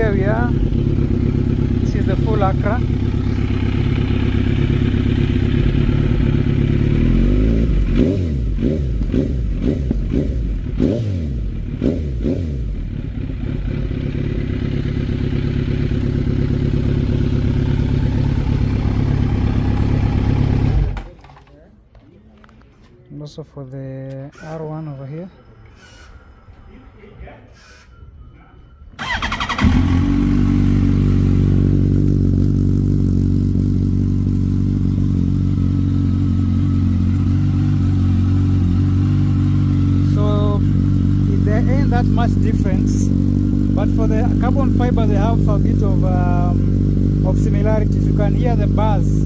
here we are. This is the full Accra. And also for the R1 over here. Ain't that much difference, but for the carbon fiber they have a bit of similarities. You can hear the buzz